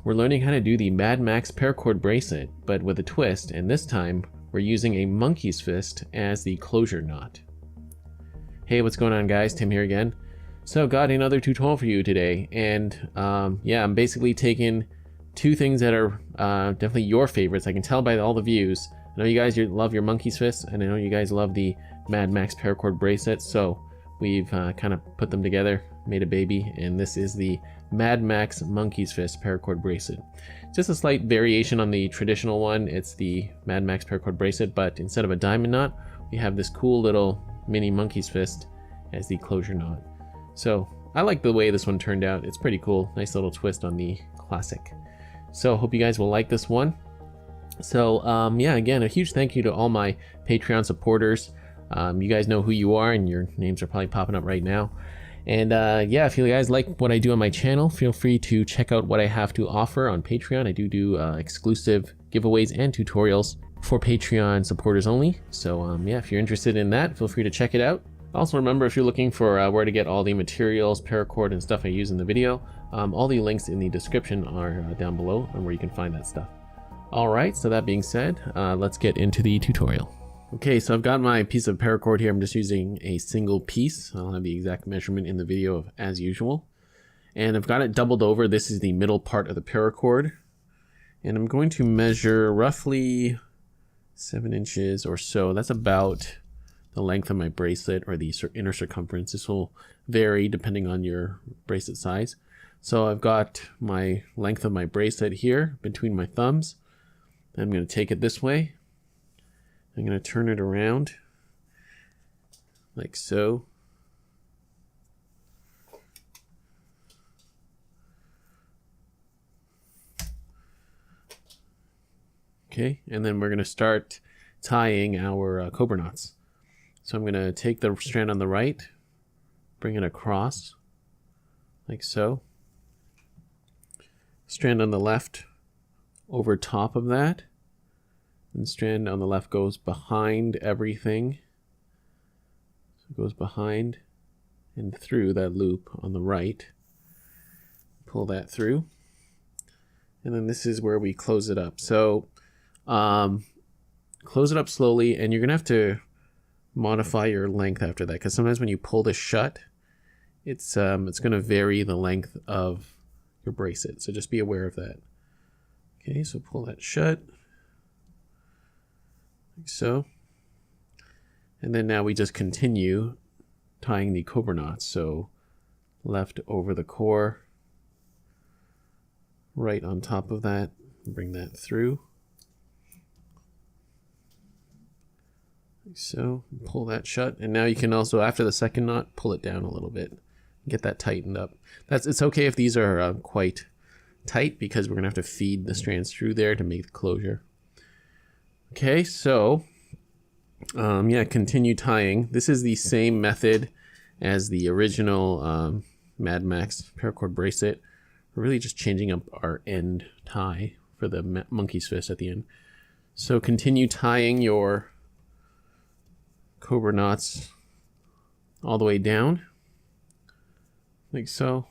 we're learning how to do the Mad Max Paracord Bracelet, but with a twist, and this time we're using a monkey's fist as the closure knot. Hey, what's going on guys? Tim here again. So got another tutorial for you today, and yeah, I'm basically taking two things that are definitely your favorites. I can tell by all the views. I know you guys love your monkey's fist, and I know you guys love the Mad Max Paracord Bracelet, so we've kind of put them together, made a baby, and this is the Mad Max Monkey's Fist Paracord Bracelet. Just a slight variation on the traditional one. It's the Mad Max Paracord Bracelet, but instead of a diamond knot, we have this cool little mini monkey's fist as the closure knot. So I like the way this one turned out. It's pretty cool. Nice little twist on the classic. So hope you guys will like this one. So yeah, again, a huge thank you to all my Patreon supporters. You guys know who you are, and your names are probably popping up right now. And yeah, if you guys like what I do on my channel, feel free to check out what I have to offer on Patreon. I do exclusive giveaways and tutorials for Patreon supporters only. So yeah, if you're interested in that, feel free to check it out. Also remember, if you're looking for where to get all the materials, paracord, and stuff I use in the video, all the links in the description are down below and where you can find that stuff. Alright, so that being said, let's get into the tutorial. Okay, so I've got my piece of paracord here. I'm just using a single piece. I'll have the exact measurement in the video as usual. And I've got it doubled over. This is the middle part of the paracord. And I'm going to measure roughly 7 inches or so. That's about the length of my bracelet, or the inner circumference. This will vary depending on your bracelet size. So I've got my length of my bracelet here between my thumbs. I'm going to take it this way. I'm going to turn it around like so. Okay, and then we're going to start tying our cobra knots. So I'm going to take the strand on the right, bring it across like so. Strand on the left over top of that. And strand on the left goes behind everything. So it goes behind and through that loop on the right. Pull that through. And then this is where we close it up. So close it up slowly, and you're going to have to modify your length after that, because sometimes when you pull this shut, it's going to vary the length of your bracelet. So just be aware of that. Okay, so pull that shut. Like so. And then now we just continue tying the cobra knots. So left over the core, right on top of that, bring that through. Like so, pull that shut. And now you can also, after the second knot, pull it down a little bit. Get that tightened up. It's okay if these are quite tight, because we're going to have to feed the strands through there to make the closure. Okay, so yeah, continue tying. This is the same method as the original Mad Max Paracord Bracelet. We're really just changing up our end tie for the monkey's fist at the end. So continue tying your cobra knots all the way down, like so.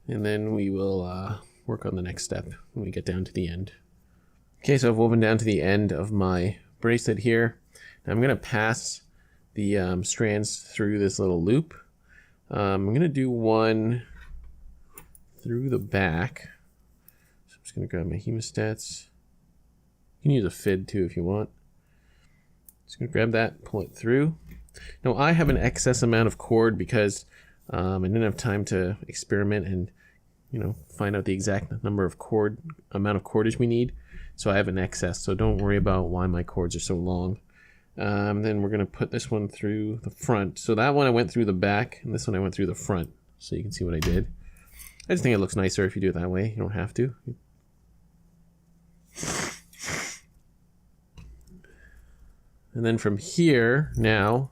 And then we will work on the next step when we get down to the end. Okay, so I've woven down to the end of my bracelet here. Now I'm going to pass the strands through this little loop. I'm going to do one through the back. So I'm just going to grab my hemostats. You can use a fid too if you want. Just going to grab that, pull it through. Now I have an excess amount of cord because I didn't have time to experiment and, you know, find out the exact number of amount of cordage we need. So I have an excess, so don't worry about why my cords are so long. Then we're going to put this one through the front. So that one I went through the back, and this one I went through the front. So you can see what I did. I just think it looks nicer if you do it that way. You don't have to. And then from here, now,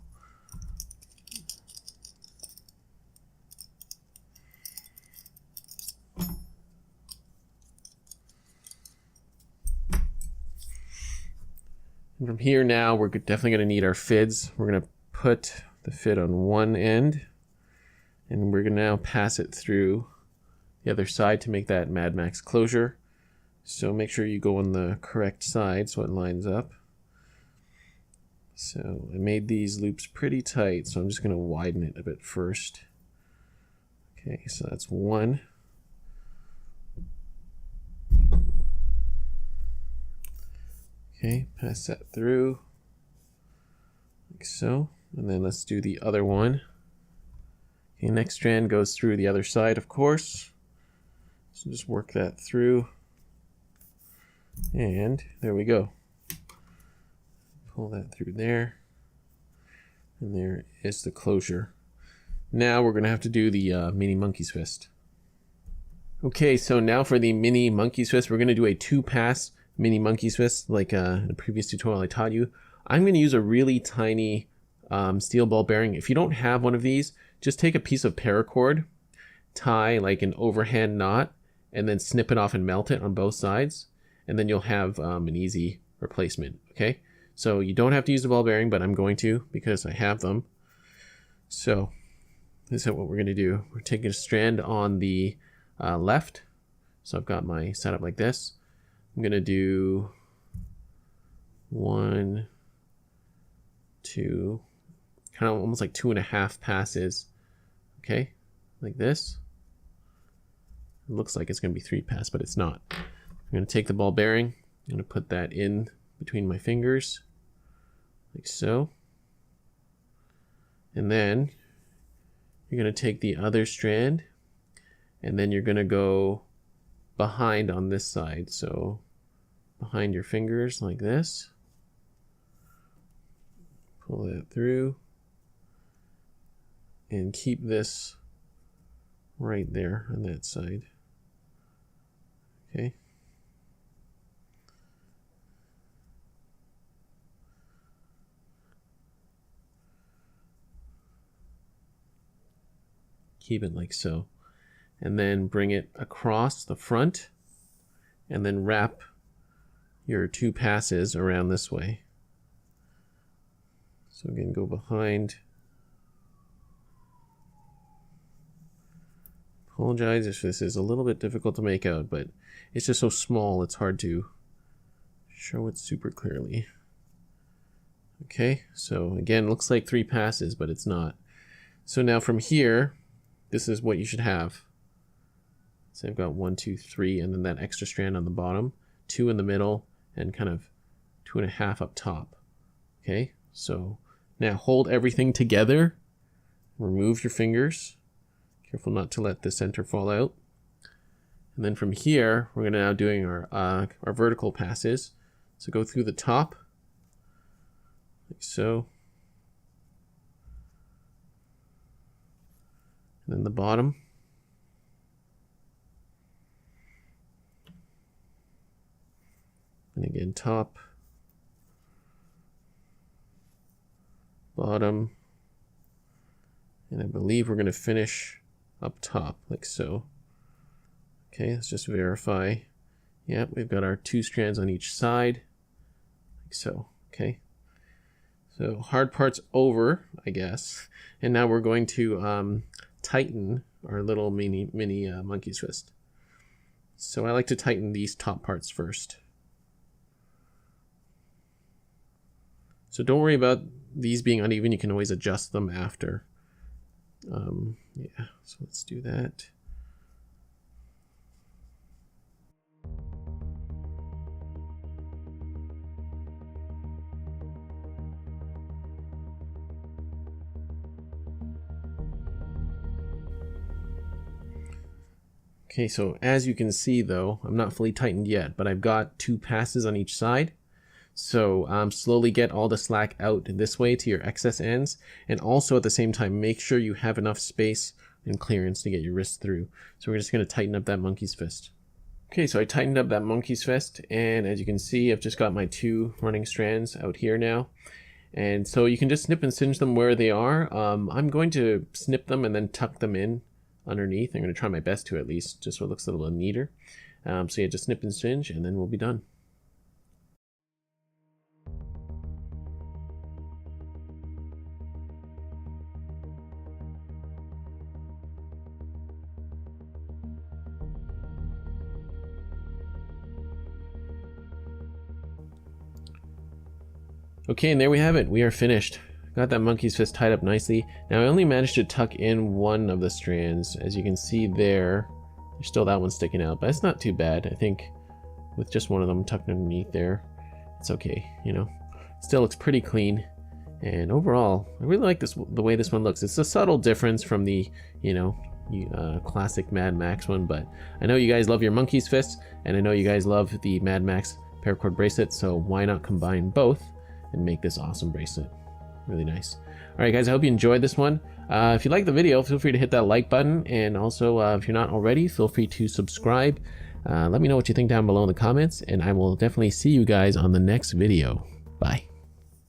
and from here now, we're definitely going to need our fids. We're going to put the fid on one end, and we're going to now pass it through the other side to make that Mad Max closure. So make sure you go on the correct side so it lines up. So I made these loops pretty tight, so I'm just going to widen it a bit first. Okay, so that's one. Okay, pass that through, like so. And then let's do the other one. Okay, next strand goes through the other side, of course. So just work that through. And there we go. Pull that through there. And there is the closure. Now we're going to have to do the mini monkey's fist. Okay, so now for the mini monkey's fist, we're going to do a 2-pass mini monkey's fist like in the previous tutorial I taught you. I'm going to use a really tiny steel ball bearing. If you don't have one of these, just take a piece of paracord, tie like an overhand knot, and then snip it off and melt it on both sides. And then you'll have an easy replacement, okay? So you don't have to use the ball bearing, but I'm going to because I have them. So this is what we're going to do. We're taking a strand on the left. So I've got my setup like this. I'm going to do 1, 2, kind of almost like 2.5 passes. Okay, like this. It looks like it's going to be 3 passes, but it's not. I'm going to take the ball bearing. I'm going to put that in between my fingers, like so. And then you're going to take the other strand, and then you're going to go behind on this side. So behind your fingers like this. Pull that through. And keep this right there on that side. Okay. Keep it like so. And then bring it across the front and then wrap your 2 passes around this way. So again, go behind. Apologize if this is a little bit difficult to make out, but it's just so small it's hard to show it super clearly. Okay, so again, looks like 3 passes, but it's not. So now from here, this is what you should have. So I've got 1, 2, 3, and then that extra strand on the bottom, 2 in the middle, and kind of 2.5 up top. Okay, so now hold everything together. Remove your fingers. Careful not to let the center fall out. And then from here, we're going to now doing our vertical passes. So go through the top, like so. And then the bottom. And again, top, bottom, and I believe we're going to finish up top, like so. Okay, let's just verify. Yeah, we've got our 2 strands on each side, like so. Okay, so hard part's over, I guess. And now we're going to tighten our little mini monkey's fist. So I like to tighten these top parts first. So don't worry about these being uneven. You can always adjust them after. Yeah, so let's do that. Okay, so as you can see though, I'm not fully tightened yet, but I've got 2 passes on each side. So slowly get all the slack out this way to your excess ends, and also at the same time make sure you have enough space and clearance to get your wrist through. So we're just going to tighten up that monkey's fist. Okay, so I tightened up that monkey's fist, and as you can see, I've just got my 2 running strands out here now. And so you can just snip and singe them where they are. I'm going to snip them and then tuck them in underneath. I'm going to try my best to, at least, just so it looks a little neater. So yeah, just snip and singe, and then we'll be done. Okay, and there we have it. We are finished. Got that monkey's fist tied up nicely. Now I only managed to tuck in one of the strands. As you can see there, there's still that one sticking out, but it's not too bad. I think with just one of them tucked underneath there, it's okay, you know. Still looks pretty clean. And overall, I really like the way this one looks. It's a subtle difference from the, you know, classic Mad Max one, but I know you guys love your monkey's fist, and I know you guys love the Mad Max Paracord Bracelet, so why not combine both and make this awesome bracelet? Really nice. Alright guys, I hope you enjoyed this one. If you like the video, feel free to hit that like button, and also if you're not already, feel free to subscribe. Let me know what you think down below in the comments, and I will definitely see you guys on the next video. Bye.